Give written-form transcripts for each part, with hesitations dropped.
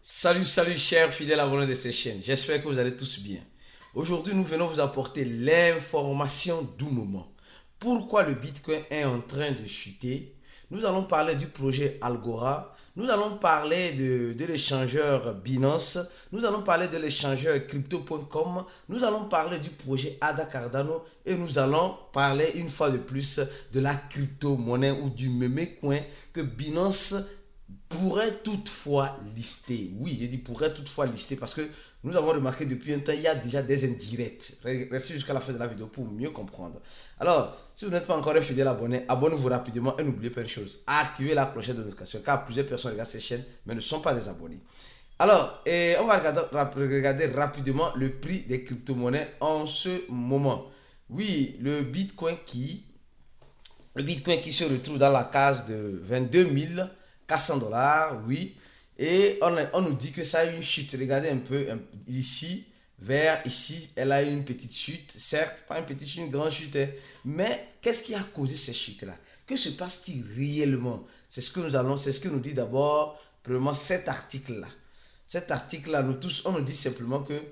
Salut chers fidèles abonnés de cette chaîne, j'espère que vous allez tous bien. Aujourd'hui nous venons vous apporter l'information du moment. Pourquoi le Bitcoin est en train de chuter? Nous allons parler du projet Algora, nous allons parler de l'échangeur Binance, nous allons parler de l'échangeur Crypto.com, nous allons parler du projet ADA Cardano et nous allons parler une fois de plus de la crypto-monnaie ou du meme coin que Binance pourrait toutefois lister. Oui, j'ai dit pourrait toutefois lister parce que nous avons remarqué depuis un temps, il y a déjà des indirects. Restez jusqu'à la fin de la vidéo pour mieux comprendre. Alors, si vous n'êtes pas encore un fidèle abonné, abonnez-vous rapidement et n'oubliez pas une chose. Activez la cloche de notification car plusieurs personnes regardent cette chaîne mais ne sont pas des abonnés. Alors, on va regarder rapidement le prix des crypto-monnaies en ce moment. Oui, le Bitcoin qui se retrouve dans la case de 22 400 $, oui. Et on nous dit que ça a une chute. Regardez un peu ici, vers ici, elle a une petite chute. Certes, pas une petite chute, une grande chute. Mais qu'est-ce qui a causé cette chute-là? Que se passe-t-il réellement? C'est ce que nous dit d'abord, premièrement, cet article-là. Cet article-là, on nous dit simplement que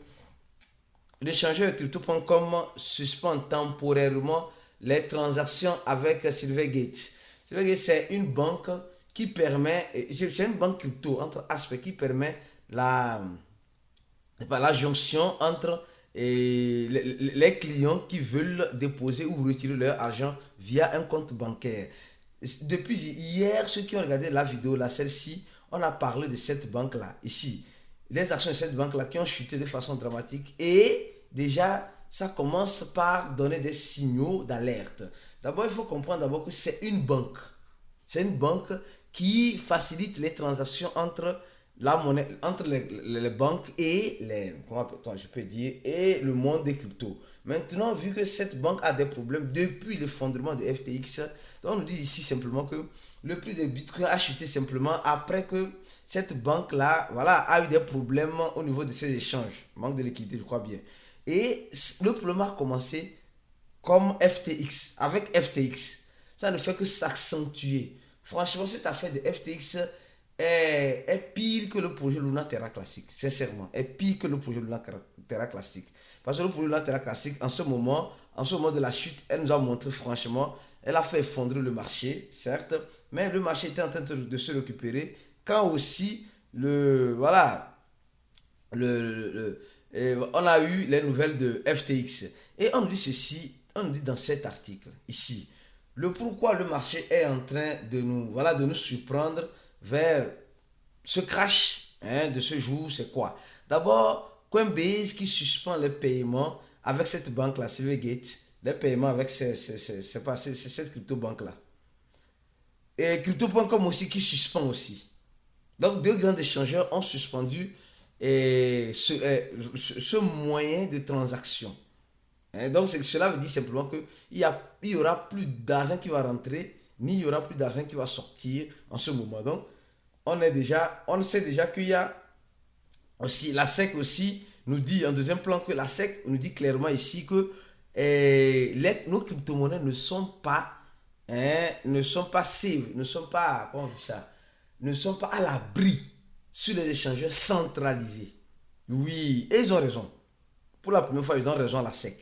l'échangeur crypto.com suspend temporairement les transactions avec Silvergate. Silvergate, c'est une banque qui permet, c'est une banque crypto entre aspects qui permet la jonction entre les clients qui veulent déposer ou retirer leur argent via un compte bancaire. Depuis hier, ceux qui ont regardé la vidéo, là, celle-ci, on a parlé de cette banque-là, ici. Les actions de cette banque-là qui ont chuté de façon dramatique et déjà, ça commence par donner des signaux d'alerte. D'abord, il faut comprendre d'abord que c'est une banque. C'est une banque qui facilite les transactions entre la monnaie, entre les banques et et le monde des cryptos. Maintenant, vu que cette banque a des problèmes depuis l'effondrement de FTX, on nous dit ici simplement que le prix de Bitcoin a chuté simplement après que cette banque-là, voilà, a eu des problèmes au niveau de ses échanges, manque de liquidité, je crois bien. Et le problème a commencé comme FTX, avec FTX. Ça ne fait que s'accentuer. Franchement, cette affaire de FTX est pire que le projet Luna Terra classique. Sincèrement, est pire que le projet Luna Terra classique. Parce que le projet Luna Terra classique, en ce moment de la chute, elle nous a montré franchement, elle a fait effondrer le marché, certes, mais le marché était en train de se récupérer. Quand aussi, on a eu les nouvelles de FTX. Et on nous dit ceci, on nous dit dans cet article, ici. Le pourquoi le marché est en train de nous surprendre vers ce crash de ce jour, c'est quoi? D'abord, Coinbase qui suspend les paiements avec cette banque-là, Silvergate, les paiements avec cette crypto-banque-là. Et Crypto.com aussi qui suspend aussi. Donc, deux grands échangeurs ont suspendu ce moyen de transaction. Donc cela veut dire simplement qu'il n'y aura plus d'argent qui va rentrer, ni il y aura plus d'argent qui va sortir en ce moment. Donc on sait déjà qu'il y a aussi, la SEC aussi nous dit en deuxième plan que la SEC nous dit clairement ici que nos crypto-monnaies ne sont pas safe, ne sont pas à l'abri sur les échangeurs centralisés. Oui, et ils ont raison. Pour la première fois, ils ont raison à la SEC.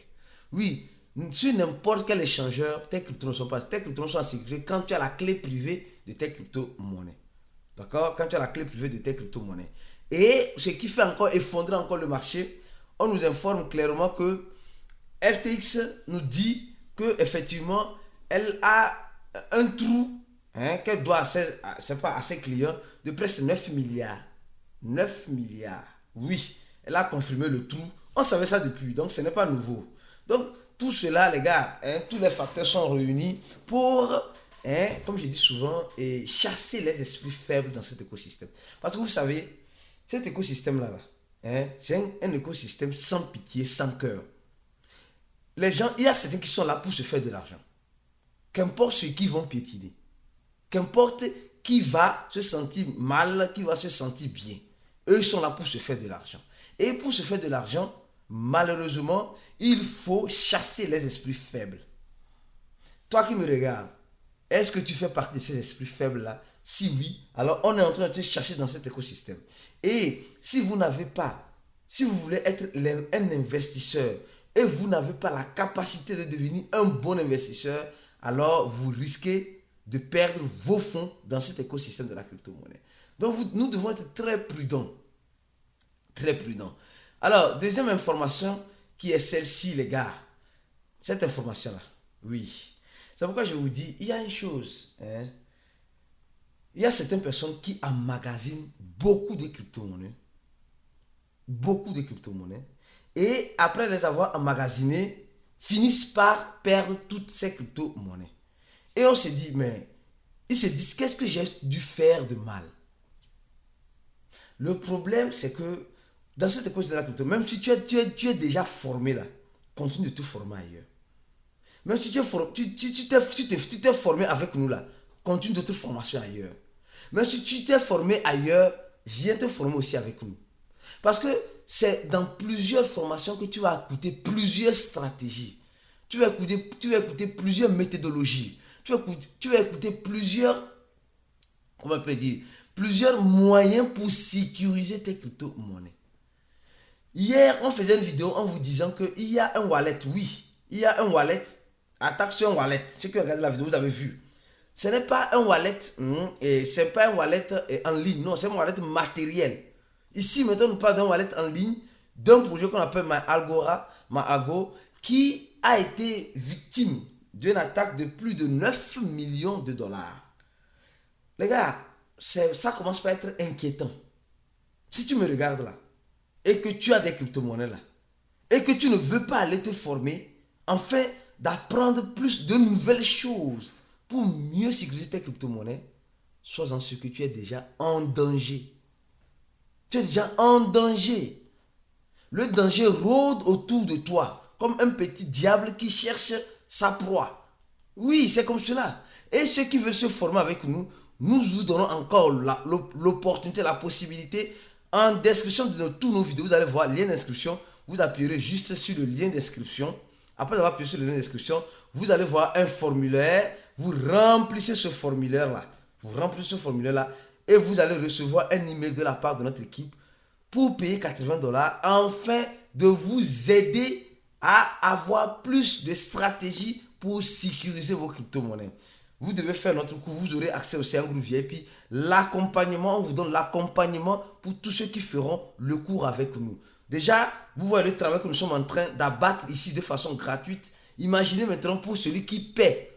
Oui, sur n'importe quel échangeur, tes cryptos ne sont pas en sécurité quand tu as la clé privée de tes crypto-monnaies. D'accord? Quand tu as la clé privée de tes crypto-monnaies. Et ce qui fait encore effondrer encore le marché, on nous informe clairement que FTX nous dit que effectivement, elle a un trou qu'elle doit à ses clients de presque 9 milliards. 9 milliards. Oui, elle a confirmé le trou. On savait ça depuis, donc ce n'est pas nouveau. Donc, tout cela, les gars, tous les facteurs sont réunis pour, comme je dis souvent, chasser les esprits faibles dans cet écosystème. Parce que vous savez, cet écosystème-là, c'est un écosystème sans pitié, sans cœur. Les gens, il y a certains qui sont là pour se faire de l'argent. Qu'importe ceux qui vont piétiner. Qu'importe qui va se sentir mal, qui va se sentir bien. Eux, ils sont là pour se faire de l'argent. Et pour se faire de l'argent, malheureusement, il faut chasser les esprits faibles. Toi qui me regardes, est-ce que tu fais partie de ces esprits faibles-là Si oui, alors on est en train de te chercher dans cet écosystème. Et si vous n'avez pas, si vous voulez être un investisseur et vous n'avez pas la capacité de devenir un bon investisseur, alors vous risquez de perdre vos fonds dans cet écosystème de la crypto-monnaie. Donc nous devons être très prudents. Très prudents. Alors, deuxième information qui est celle-ci, les gars. Cette information-là, oui. C'est pourquoi je vous dis, il y a une chose. Il y a certaines personnes qui emmagasinent beaucoup de crypto-monnaies. Beaucoup de crypto-monnaies. Et après les avoir emmagasinées, finissent par perdre toutes ces crypto-monnaies. Et on se dit, mais ils se disent, qu'est-ce que j'ai dû faire de mal? Le problème, c'est que dans cette école de la crypto, même si tu es déjà formé là, continue de te former ailleurs. Même si tu t'es formé avec nous là, continue d'autres formations ailleurs. Même si tu t'es formé ailleurs, viens te former aussi avec nous. Parce que c'est dans plusieurs formations que tu vas écouter plusieurs stratégies. Tu vas écouter plusieurs méthodologies. Tu vas écouter plusieurs, comment on peut dire, plusieurs moyens pour sécuriser tes crypto-monnaies. Hier, on faisait une vidéo en vous disant qu'il y a un wallet. Oui, il y a un wallet. Attaque sur un wallet. Ceux qui regardent la vidéo, vous avez vu. Ce n'est pas un wallet, et ce n'est pas un wallet en ligne. Non, c'est un wallet matériel. Ici, maintenant, nous parlons d'un wallet en ligne, d'un projet qu'on appelle MyAlgo, qui a été victime d'une attaque de plus de 9 millions de dollars. Les gars, ça commence par être inquiétant. Si tu me regardes là, et que tu as des crypto-monnaies là, et que tu ne veux pas aller te former, afin d'apprendre plus de nouvelles choses pour mieux sécuriser tes crypto-monnaies, sois-en sûr que tu es déjà en danger. Tu es déjà en danger. Le danger rôde autour de toi, comme un petit diable qui cherche sa proie. Oui, c'est comme cela. Et ceux qui veulent se former avec nous, nous vous donnons encore l'opportunité, la possibilité. En description de tous nos vidéos, vous allez voir lien d'inscription. Vous appuyerez juste sur le lien d'inscription. Après avoir appuyé sur le lien d'inscription, vous allez voir un formulaire. Vous remplissez ce formulaire-là. Vous remplissez ce formulaire-là et vous allez recevoir un email de la part de notre équipe pour payer 80 $, afin de vous aider à avoir plus de stratégies pour sécuriser vos crypto-monnaies. Vous devez faire notre cours, vous aurez accès aussi à un groupe VIP. L'accompagnement, on vous donne l'accompagnement pour tous ceux qui feront le cours avec nous. Déjà, vous voyez le travail que nous sommes en train d'abattre ici de façon gratuite. Imaginez maintenant pour celui qui paie.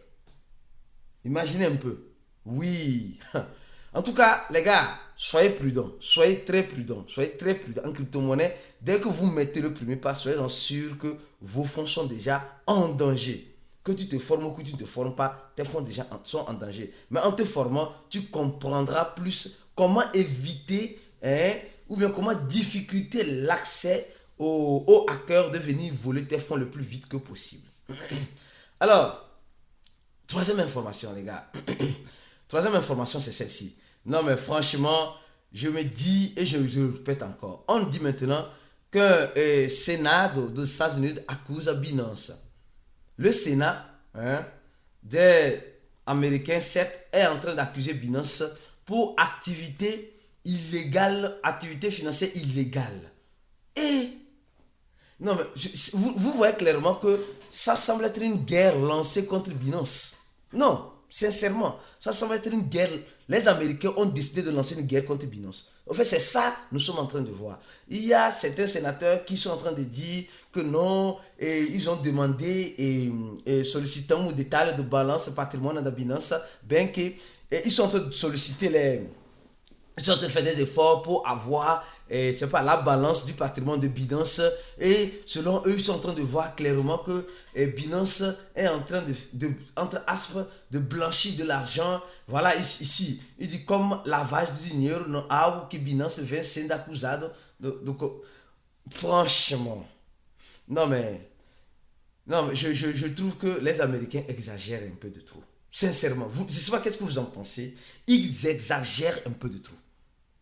Imaginez un peu. Oui. En tout cas, les gars, soyez prudents. Soyez très prudents. Soyez très prudents en crypto-monnaie. Dès que vous mettez le premier pas, soyez sûrs que vos fonds sont déjà en danger. Que tu te formes ou que tu ne te formes pas, tes fonds déjà sont en danger. Mais en te formant, tu comprendras plus comment éviter ou bien comment difficulter l'accès aux hackers de venir voler tes fonds le plus vite que possible. Alors, troisième information, les gars. Troisième information, c'est celle-ci. Non, mais franchement, je me dis, et je le répète encore, on dit maintenant que Sénat des États-Unis accuse Binance. Le Sénat des Américains, certes, est en train d'accuser Binance pour activité illégale, activité financière illégale. Et, non, mais vous voyez clairement que ça semble être une guerre lancée contre Binance. Non, sincèrement, ça semble être une guerre. Les Américains ont décidé de lancer une guerre contre Binance. En fait, c'est ça que nous sommes en train de voir. Il y a certains sénateurs qui sont en train de dire que non, et ils ont demandé et sollicitant ou détail de balance patrimoine de Binance, bien qu'ils sont en train de solliciter ils sont en train de faire des efforts pour avoir c'est pas la balance du patrimoine de Binance, et selon eux ils sont en train de voir clairement que Binance est en train entre astres de blanchir de l'argent. Voilà, ici il dit comme lavage de dinheiro não algo que Binance vem sendo acusado franchement, non mais je trouve que les Américains exagèrent un peu de trop, sincèrement. Je ne sais pas qu'est-ce que vous en pensez. Ils exagèrent un peu de trop.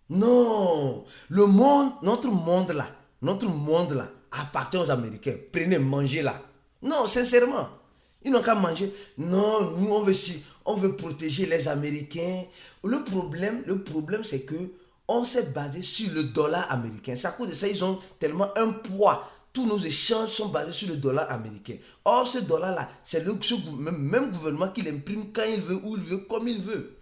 Non, notre monde là appartient aux Américains. Prenez, mangez là. Non, sincèrement, Ils n'ont qu'à manger. Non, nous, on veut protéger les Américains. Le problème c'est que on s'est basé sur le dollar américain. C'est à cause de ça, ils ont tellement un poids. Tous nos échanges sont basés sur le dollar américain. Or, ce dollar-là, c'est même gouvernement qui l'imprime quand il veut, où il veut, comme il veut.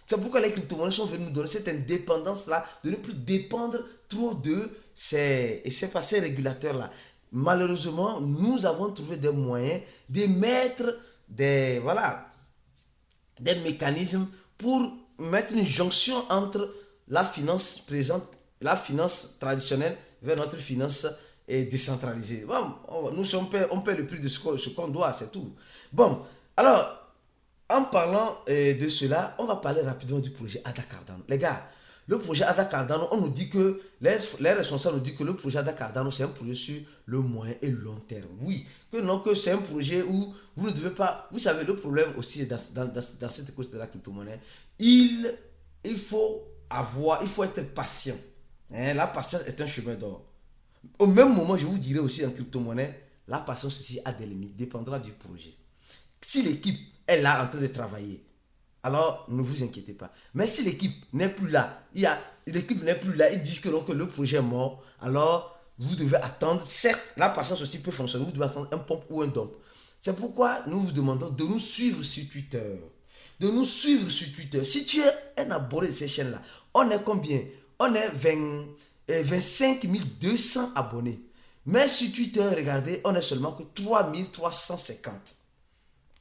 C'est pourquoi les crypto-monnaies sont venues nous donner cette indépendance-là, de ne plus dépendre trop de ces régulateurs-là. Malheureusement, nous avons trouvé des moyens de mettre des mécanismes pour mettre une jonction entre la finance présente, la finance traditionnelle vers notre finance décentralisée. Bon, on paie le prix de ce qu'on doit, c'est tout. Bon, alors, en parlant de cela, on va parler rapidement du projet Ada Cardano. Les gars, le projet Ada Cardano, on nous dit que, les responsables nous disent que le projet Ada Cardano, c'est un projet sur le moyen et le long terme. Oui, que c'est un projet où vous ne devez pas... Vous savez, le problème aussi dans cette cause de la crypto-monnaie, il faut être patient. La patience est un chemin d'or. Au même moment, je vous dirais aussi en crypto-monnaie, la patience aussi a des limites, dépendra du projet. Si l'équipe est là en train de travailler, alors ne vous inquiétez pas. Mais si l'équipe n'est plus là, ils disent que le projet est mort, alors vous devez attendre. Certes, la patience aussi peut fonctionner, vous devez attendre un pump ou un dump. C'est pourquoi nous vous demandons de nous suivre sur Twitter. Si tu es un abonné de ces chaînes-là, on est combien? On est 25 200 abonnés. Mais sur Twitter, regardez, on est seulement que 3350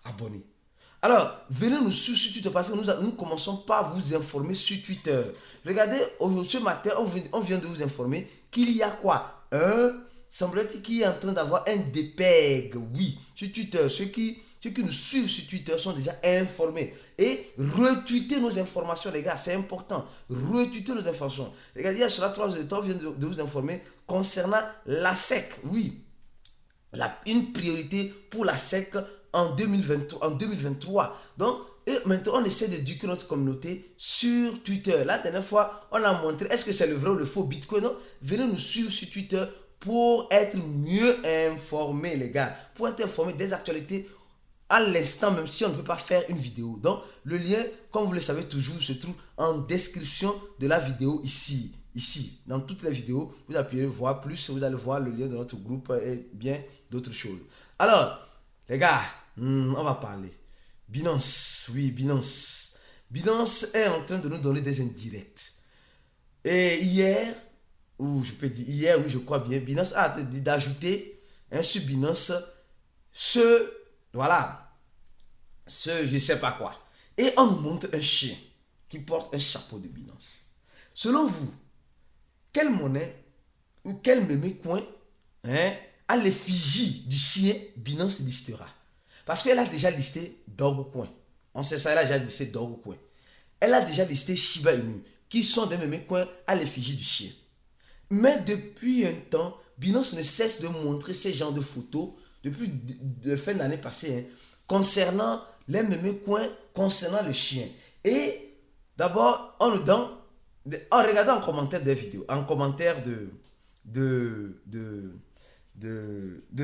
abonnés. Alors, venez nous suivre sur Twitter parce que nous commençons par vous informer sur Twitter. Regardez, ce matin, on vient de vous informer qu'il y a quoi? Semble-t-il qu'il est en train d'avoir un DPEG. Oui, sur Twitter. Ceux qui nous suivent sur Twitter sont déjà informés. Et retweetez nos informations, les gars, c'est important. Retweetez nos informations. Regardez, il y a sur la 3 de temps, on vient de vous informer concernant la SEC. Oui, une priorité pour la SEC en 2023. Donc, et maintenant, on essaie d'éduquer notre communauté sur Twitter. La dernière fois, on a montré, est-ce que c'est le vrai ou le faux Bitcoin? Non? Venez nous suivre sur Twitter pour être mieux informés, les gars. Pour être informés des actualités à l'instant, même si on ne peut pas faire une vidéo. Donc, le lien, comme vous le savez toujours, se trouve en description de la vidéo ici. Dans toutes les vidéos, vous appuyez voir plus, vous allez voir le lien de notre groupe et bien d'autres choses. Alors, les gars, on va parler. Binance, oui, Binance. Binance est en train de nous donner des indirects. Et hier, oui, je crois bien, Binance a d'ajouter sur Binance je sais pas quoi. Et on nous montre un chien qui porte un chapeau de Binance. Selon vous, quelle monnaie ou quel meme coin à l'effigie du chien Binance listera? Parce qu'elle a déjà listé Dogecoin. On sait ça, elle a déjà listé Dogecoin. Elle a déjà listé Shiba Inu, qui sont des meme coins à l'effigie du chien. Mais depuis un temps, Binance ne cesse de montrer ces genres de photos, depuis la fin de l'année passée, concernant les meme coins, concernant le chien. Et d'abord, en regardant en commentaire des vidéos, en commentaire de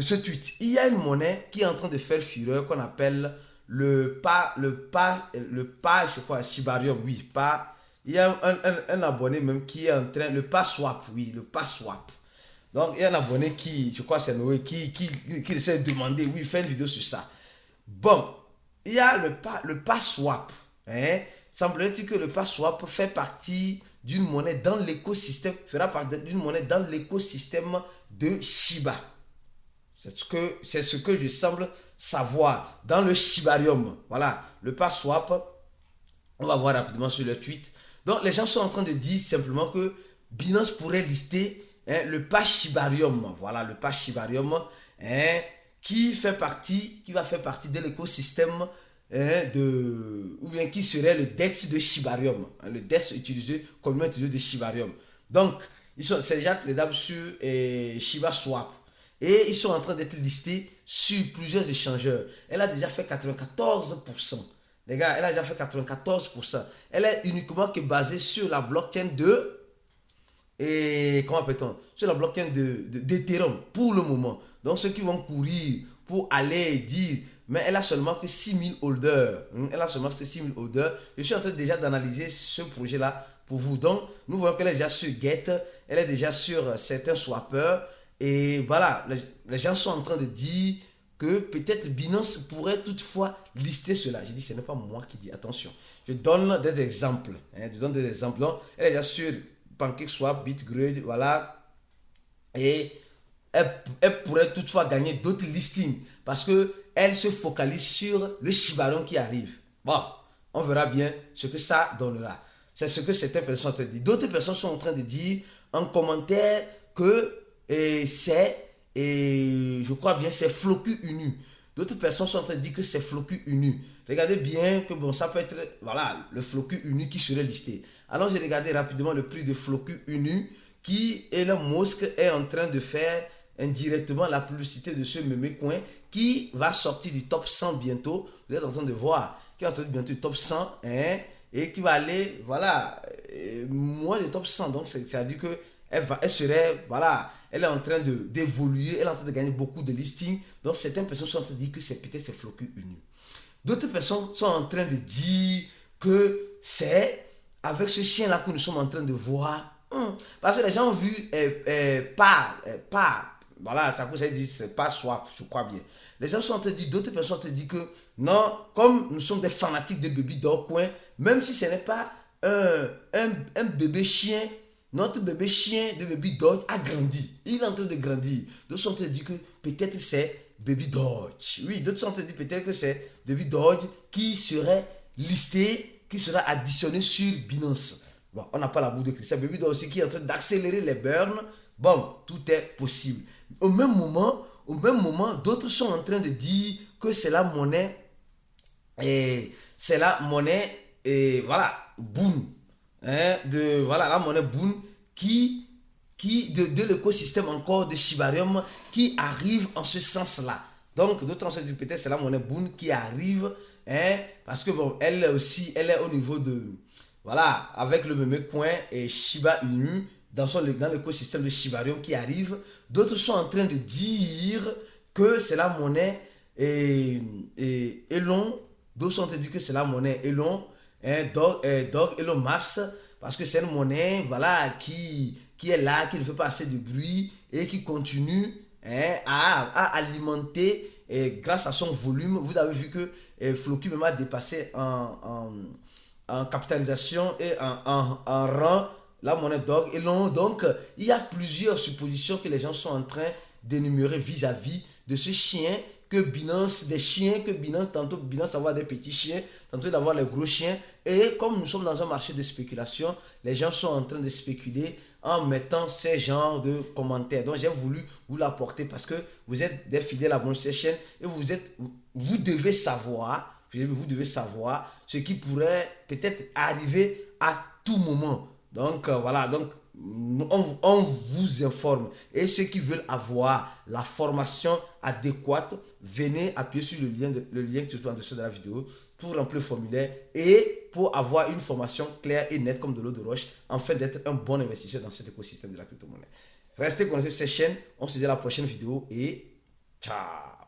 ce tweet, il y a une monnaie qui est en train de faire fureur qu'on appelle le Shibarium, oui, il y a un abonné même qui est en train, le Swap, oui, le Swap. Donc, il y a un abonné qui, je crois c'est Noé, qui essaie de demander, oui, fait une vidéo sur ça. Bon, il y a le Swap. Semblerait-il que le Swap fait partie d'une monnaie dans l'écosystème, fera partie d'une monnaie dans l'écosystème de Shiba. C'est ce que je semble savoir dans le Shibarium. Voilà, le Swap, on va voir rapidement sur le tweet. Donc, les gens sont en train de dire simplement que Binance pourrait lister le Shibarium. Voilà, le Shibarium qui va faire partie de l'écosystème ou bien qui serait le DEX de Shibarium. Le DEX communément utilisé de Shibarium. Donc, c'est déjà tradable sur Shiba Swap. Et ils sont en train d'être listés sur plusieurs échangeurs. Elle a déjà fait 94%. Les gars, elle a déjà fait 94%. Elle est uniquement que basée sur la blockchain comment appelle-t-on? Sur la blockchain d'Ethereum pour le moment. Donc ceux qui vont courir pour aller dire mais elle a seulement que 6000 holders. Elle a seulement que 6000 holders. Je suis en train déjà d'analyser ce projet-là pour vous. Donc, nous voyons qu'elle est déjà sur Get, elle est déjà sur certains swappers. Et voilà, les gens sont en train de dire que peut-être Binance pourrait toutefois lister cela. J'ai dit, ce n'est pas moi qui dis, attention. Je donne des exemples. Je donne des exemples. Donc, elle est déjà sur PancakeSwap, BitGrid, voilà. Et elle pourrait toutefois gagner d'autres listings parce qu'elle se focalise sur le Shiba Inu qui arrive. Bon, on verra bien ce que ça donnera. C'est ce que certaines personnes sont en train de dire. D'autres personnes sont en train de dire en commentaire que c'est, je crois bien, c'est Floku Unu. D'autres personnes sont en train de dire que c'est Floku Unu. Regardez bien que bon, ça peut être, voilà, le Floku Unu qui serait listé. Alors j'ai regardé rapidement le prix de Floku Unu qui Elon Musk est en train de faire indirectement la publicité de ce meme coin qui va sortir du top 100 bientôt. Vous êtes en train de voir qui va sortir bientôt du top 100 et qui va aller, voilà, moins du top 100. Donc, ça veut dire que elle serait, voilà, elle est en train d'évoluer, elle est en train de gagner beaucoup de listings. Donc, certaines personnes sont en train de dire que c'est peut-être Floku Unu. D'autres personnes sont en train de dire que c'est avec ce chien-là que nous sommes en train de voir. Parce que les gens ont vu voilà, ça vous dit c'est pas swap, je crois bien. Les gens sont en train de dire, d'autres personnes sont en train de dire que non, comme nous sommes des fanatiques de Baby Dog Coin, même si ce n'est pas un bébé chien, notre bébé chien de Baby Dog a grandi. Il est en train de grandir. D'autres sont en train de dire que peut-être c'est Baby Doge. Oui, d'autres sont en train de dire peut-être que c'est Baby Doge qui serait listé, qui sera additionné sur Binance. Bon, on n'a pas la boule de cristal. Baby Doge aussi qui est en train d'accélérer les burns. Bon, tout est possible. Au même moment, d'autres sont en train de dire que c'est la monnaie voilà, Boon. Voilà, la monnaie Boon de l'écosystème encore de Shibarium qui arrive en ce sens-là. Donc, d'autres se disent peut-être c'est la monnaie Boon qui arrive, parce que bon, elle aussi, elle est au niveau de, voilà, avec le même coin et Shiba Inu dans l'écosystème de Shibarium qui arrive. D'autres sont en train de dire que c'est la monnaie Elon. D'autres sont en train de dire que c'est la monnaie Elon, Dog Elon Musk, parce que c'est une monnaie, voilà, qui est là, qui ne fait pas assez de bruit et qui continue à alimenter grâce à son volume. Vous avez vu que Floki même a dépassé en capitalisation et en rang la monnaie Dog Elon. Donc, il y a plusieurs suppositions que les gens sont en train d'énumérer vis-à-vis de ce chien que Binance, tantôt Binance d'avoir des petits chiens, tantôt d'avoir les gros chiens. Et comme nous sommes dans un marché de spéculation, les gens sont en train de spéculer en mettant ces genres de commentaires. Donc j'ai voulu vous l'apporter parce que vous êtes des fidèles abonnés de cette chaîne et vous devez savoir ce qui pourrait peut-être arriver à tout moment. Donc voilà, donc on vous informe. Et ceux qui veulent avoir la formation adéquate, venez appuyer sur le lien qui se trouve en dessous de la vidéo pour remplir le formulaire et pour avoir une formation claire et nette comme de l'eau de roche, afin d'être un bon investisseur dans cet écosystème de la crypto-monnaie. Restez connectés sur cette chaîne. On se dit à la prochaine vidéo et ciao.